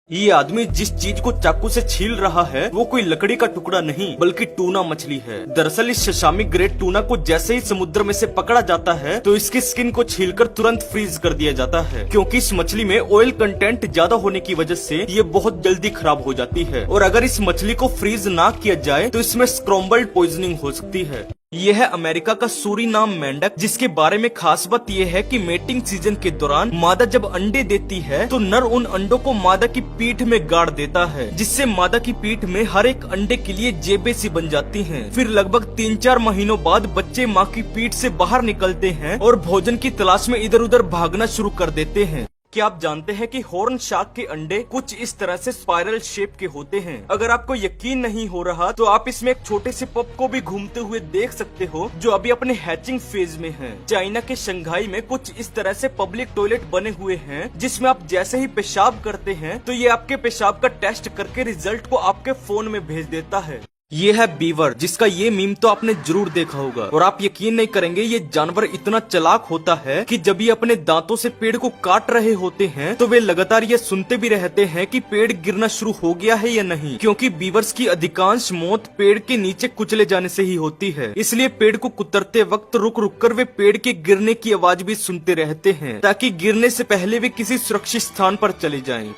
ये आदमी जिस चीज को चाकू से छील रहा है वो कोई लकड़ी का टुकड़ा नहीं बल्कि टूना मछली है। दरअसल इस शशामी ग्रेट टूना को जैसे ही समुद्र में से पकड़ा जाता है तो इसकी स्किन को छीलकर तुरंत फ्रीज कर दिया जाता है, क्योंकि इस मछली में ऑयल कंटेंट ज्यादा होने की वजह से ये बहुत जल्दी खराब हो जाती है। और अगर इस मछली को फ्रीज ना किया जाए तो इसमें स्क्रम्बल्ड पॉइजनिंग हो सकती है। यह है अमेरिका का सूरीनाम मेंढक, जिसके बारे में खास बात यह है कि मेटिंग सीजन के दौरान मादा जब अंडे देती है तो नर उन अंडों को मादा की पीठ में गाड़ देता है, जिससे मादा की पीठ में हर एक अंडे के लिए जेबें सी बन जाती हैं। फिर लगभग 3-4 महीनों बाद बच्चे माँ की पीठ से बाहर निकलते हैं और भोजन की तलाश में इधर उधर भागना शुरू कर देते हैं। क्या आप जानते हैं कि हॉर्न शार्क के अंडे कुछ इस तरह से स्पाइरल शेप के होते हैं। अगर आपको यकीन नहीं हो रहा तो आप इसमें एक छोटे से पप को भी घूमते हुए देख सकते हो, जो अभी अपने हैचिंग फेज में है। चाइना के शंघाई में कुछ इस तरह से पब्लिक टॉयलेट बने हुए हैं, जिसमें आप जैसे ही पेशाब करते हैं तो ये आपके पेशाब का टेस्ट करके रिजल्ट को आपके फोन में भेज देता है। ये है बीवर, जिसका ये मीम तो आपने जरूर देखा होगा। और आप यकीन नहीं करेंगे, ये जानवर इतना चालाक होता है कि जब ये अपने दांतों से पेड़ को काट रहे होते हैं तो वे लगातार ये सुनते भी रहते हैं कि पेड़ गिरना शुरू हो गया है या नहीं, क्योंकि बीवर्स की अधिकांश मौत पेड़ के नीचे कुचले जाने से ही होती है। इसलिए पेड़ को कुतरते वक्त रुक रुक कर वे पेड़ के गिरने की आवाज भी सुनते रहते हैं, ताकि गिरने से पहले वे किसी सुरक्षित स्थान पर चले जाएं।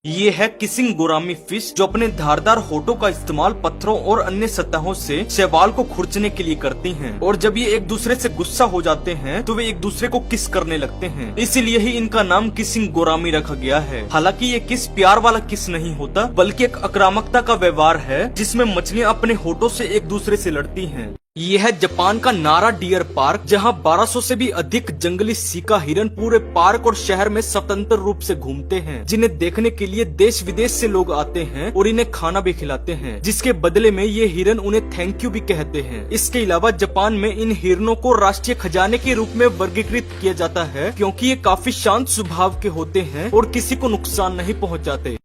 ये है किसिंग गोरामी फिश, जो अपने धारदार होठों का इस्तेमाल पत्थरों और अन्य सतहों से शैवाल को खुरचने के लिए करती हैं। और जब ये एक दूसरे से गुस्सा हो जाते हैं तो वे एक दूसरे को किस करने लगते हैं। इसीलिए ही इनका नाम किसिंग गोरामी रखा गया है। हालांकि ये किस प्यार वाला किस नहीं होता, बल्कि एक आक्रामकता का व्यवहार है, जिसमें मछलियाँ अपने होठों से एक दूसरे से लड़ती हैं। यह है जापान का नारा डियर पार्क, जहां 1200 से भी अधिक जंगली सीका हिरन पूरे पार्क और शहर में स्वतंत्र रूप से घूमते हैं, जिन्हें देखने के लिए देश विदेश से लोग आते हैं और इन्हें खाना भी खिलाते हैं, जिसके बदले में ये हिरन उन्हें थैंक यू भी कहते हैं। इसके अलावा जापान में इन हिरनों को राष्ट्रीय खजाने के रूप में वर्गीकृत किया जाता है, क्योंकि ये काफी शांत स्वभाव के होते हैं और किसी को नुकसान नहीं पहुँचाते।